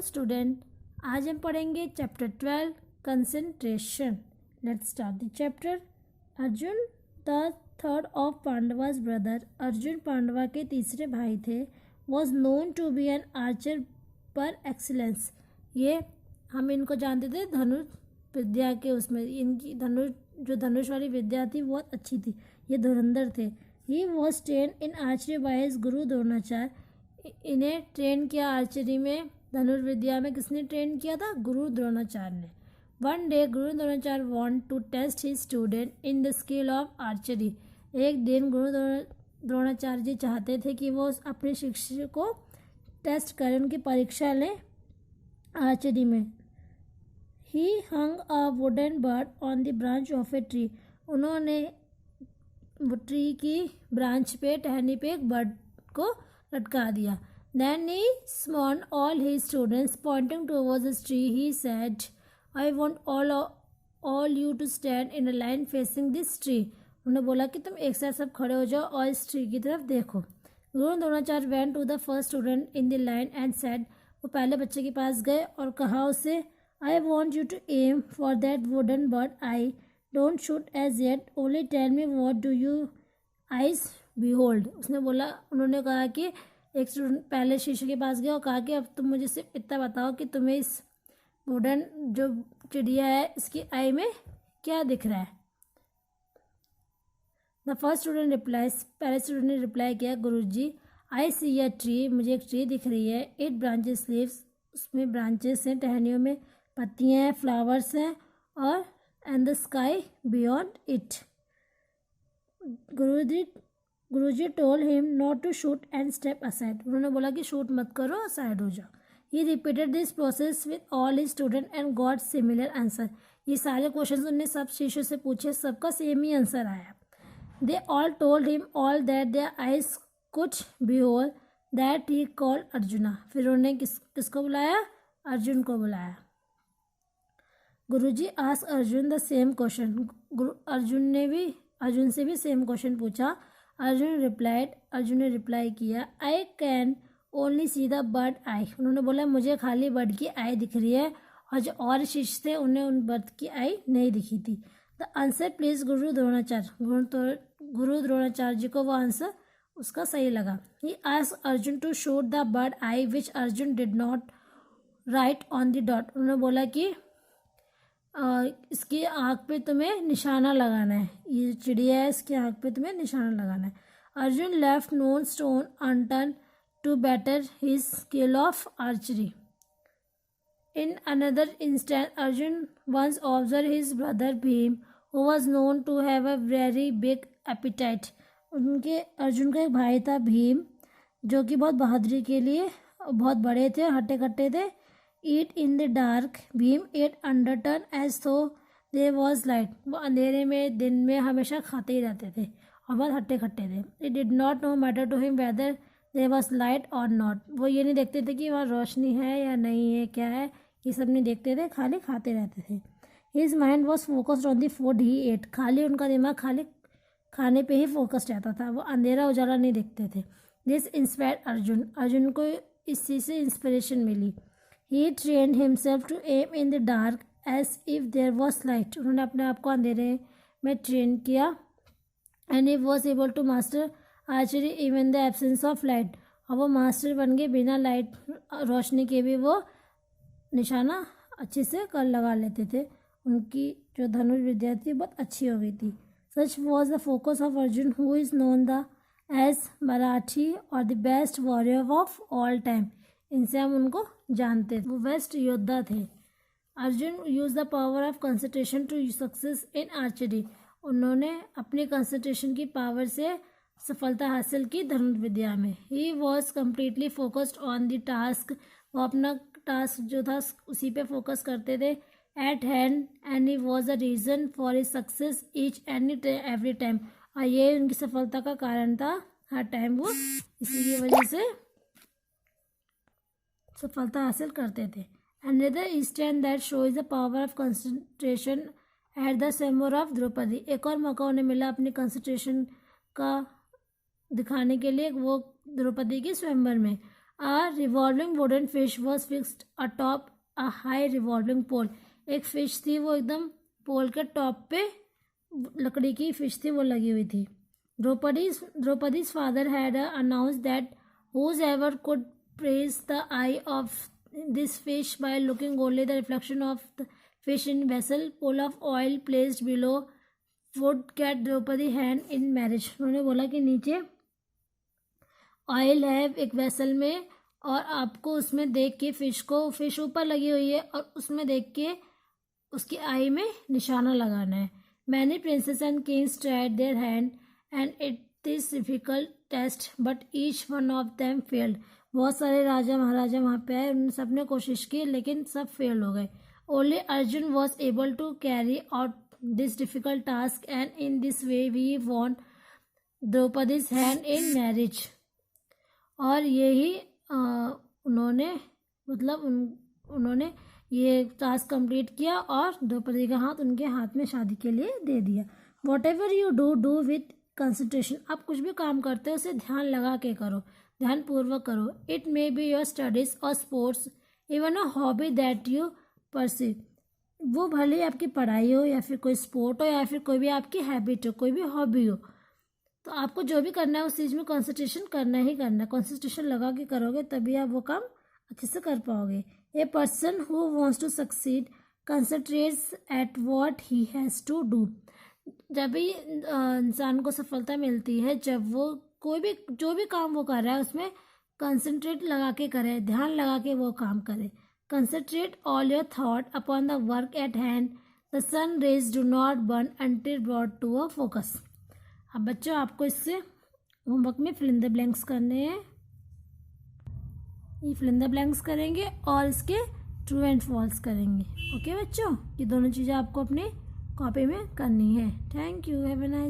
Student, आज हम पढ़ेंगे chapter 12 concentration. Let's start the chapter. Arjun the third of Pandavas brother, Arjun Pandava के तीसरे भाई थे। Was known to be an archer par excellence, ये हम इनको जानते थे धनुष विद्या के उसमें, इनकी धनुष वाली विद्या थी बहुत अच्छी थी, ये धुरंधर थे। He was train in archery by his गुरु द्रोणाचार्य, इन्हें ट्रेन किया आर्चरी में, धनुर्विद्या में किसने ट्रेन किया था? गुरु द्रोणाचार्य ने। One day Guru Dronacharya want to test his student in the skill of archery, एक दिन गुरु द्रोणाचार्य जी चाहते थे कि वो अपने शिष्य को टेस्ट करें, उनकी परीक्षा लें आर्चरी में। He hung a wooden bird on the branch of a tree, उन्होंने ट्री की ब्रांच पे, टहनी पे एक बर्ड को लटका दिया। Then he summoned all his students, pointing towards the tree. He said, "I want all you to stand in a line facing this tree." उन्होंने बोला कि तुम एक साथ सब खड़े हो जाओ और इस ट्री की तरफ देखो। गुरु Dronacharya went to the first student in the line and said, वो पहले बच्चे के पास गए और कहा उसे, I want you to aim for that wooden bird. I don't shoot as yet. Only tell me what do you eyes behold. उसने बोला, उन्होंने कहा कि एक स्टूडेंट पहले शिष्य के पास गया और कहा कि अब तुम मुझे सिर्फ इतना बताओ कि तुम्हें इस वुडन जो चिड़िया है इसकी आई में क्या दिख रहा है। द फर्स्ट स्टूडेंट रिप्लाइज, पहले स्टूडेंट ने रिप्लाई किया, गुरुजी आई सी अ ट्री, मुझे एक ट्री दिख रही है। इट ब्रांचेस लीव्स, उसमें ब्रांचेस हैं, टहनियों में पत्तियां हैं, फ्लावर्स हैं, और and the sky beyond it. Guruji told him not to shoot and step aside, उन्होंने बोला कि शूट मत करो, साइड हो जाओ। He repeated this process with all his student and got similar answer, ये सारे क्वेश्चंस उन्होंने सब शिष्यों से पूछे, सबका सेम ही आंसर आया। They all told him all that their eyes could behold that he called Arjuna, फिर उन्होंने किसको बुलाया? अर्जुन को बुलाया। Guruji ask Arjun the same question, Arjun से भी सेम क्वेश्चन पूछा। अर्जुन ने रिप्लाई किया, I can only see the bird eye, उन्होंने बोला मुझे खाली बर्ड की आई दिख रही है, और जो और शिष्य थे उन्हें उन बर्ड की आई नहीं दिखी थी। द आंसर प्लीज गुरु द्रोणाचार्य जी को वो आंसर उसका सही लगा। He asked Arjun to shoot the bird eye which Arjun did not right on the dot, उन्होंने बोला कि इसकी आँख पे तुम्हें निशाना लगाना है, ये चिड़िया है, इसकी आँख पे तुम्हें निशाना लगाना है। Arjun left no stone unturn to better his skill of archery. In another instant Arjun once observe his brother Bhim who was known to have a very big appetite, उनके अर्जुन का एक भाई था भीम, जो कि बहुत बहादुरी के लिए बहुत बड़े थे, हट्टे कट्टे थे। Eat in the dark, Bhim ate undertone as though there was light, वो अंधेरे में दिन में हमेशा खाते ही रहते थे और बहुत हट्टे खट्टे थे। It did not no matter to him whether there was light और नॉट, वो ये नहीं देखते थे कि वहाँ रोशनी है या नहीं है, क्या है, ये सब नहीं देखते थे, खाली खाते रहते थे। His mind was focused on the food he ate, खाली उनका दिमाग खाली खाने पे ही फोकस्ड रहता था, वो अंधेरा उजाला नहीं देखते थे। दिस इंस्पायर्ड अर्जुन को इस चीज़ से इंस्पिरेशन मिली। He trained himself to aim in the dark as if there was light, उन्होंने अपने आप को अंधेरे में ट्रेन किया। And he was able to master archery even in the absence of light, और वो मास्टर बन गए, बिना लाइट रोशनी के भी वो निशाना अच्छे से कर लगा लेते थे, उनकी जो धनुष विद्या थी बहुत अच्छी हो गई थी। Such was the focus of Arjun, who is known as Marathi or the best warrior of all time, इनसे हम उनको जानते थे, वो बेस्ट योद्धा थे। Arjun use the power of concentration to success in archery, उन्होंने अपनी कंसंट्रेशन की पावर से सफलता हासिल की धनुर्विद्या में। He was completely focused on the task, वो अपना टास्क जो था उसी पे फोकस करते थे eight hand, and he was the reason for his success each and every time, और ये उनकी सफलता का कारण था, हर टाइम वो इसी की वजह से सफलता हासिल करते थे। Another instant that shows the power of concentration at the स्वयंवर ऑफ द्रौपदी, एक और मौका उन्हें मिला अपनी कंसंट्रेशन का दिखाने के लिए, वो द्रौपदी के स्वयंवर में। A revolving wooden fish was fixed atop a high revolving pole. एक फिश थी, वो एकदम पोल के टॉप पे लकड़ी की फिश थी, वो लगी हुई थी. Draupadi's father had announced that whoever could praise the eye of this fish by looking only the reflection of the fish in vessel full of oil placed below would get Draupadi hand in marriage. उन्होंने बोला कि नीचे oil है एक vessel में, और आपको उसमें देख के फिश ऊपर लगी हुई है और उसमें देख के उसकी आई में निशाना लगाना है. Many princes and kings tried their hand and it is difficult test but each one of them failed. बहुत सारे राजा महाराजा वहाँ पे आए, उन सब ने कोशिश की लेकिन सब फेल हो गए. Only Arjun was able to carry out this difficult task and in this way we want Draupadi's hand in marriage. और यही उन्होंने ये टास्क कंप्लीट किया और द्रौपदी का हाथ उनके हाथ में शादी के लिए दे दिया. What ever you do with concentration. आप कुछ भी काम करते हो उसे ध्यान लगा के करो, ध्यानपूर्वक करो. It may be your studies और sports, even a hobby that you pursue. वो भले ही आपकी पढ़ाई हो या फिर कोई स्पोर्ट हो या फिर कोई भी आपकी हैबिट हो, कोई भी हॉबी हो, तो आपको जो भी करना है उस चीज़ में कंसंट्रेशन करना ही करना है. कंसंट्रेशन लगा के करोगे तभी आप वो काम अच्छे से कर पाओगे. A person who wants to succeed concentrates at what he has to do. जब भी इंसान को सफलता मिलती है जब वो जो भी काम वो कर रहा है उसमें कंसंट्रेट लगा के करे, ध्यान लगा के वो काम करे. Concentrate all your thought upon the work at hand. The sun rays do not burn until brought to a focus. अब बच्चों आपको इससे होमवर्क में फिल इन द ब्लैंक्स करने हैं. ये फिल इन द ब्लैंक्स करेंगे और इसके ट्रू एंड फॉल्स करेंगे. ओके बच्चों, ये दोनों चीज़ें आपको अपने कॉपी में करनी है. Thank you. Have a nice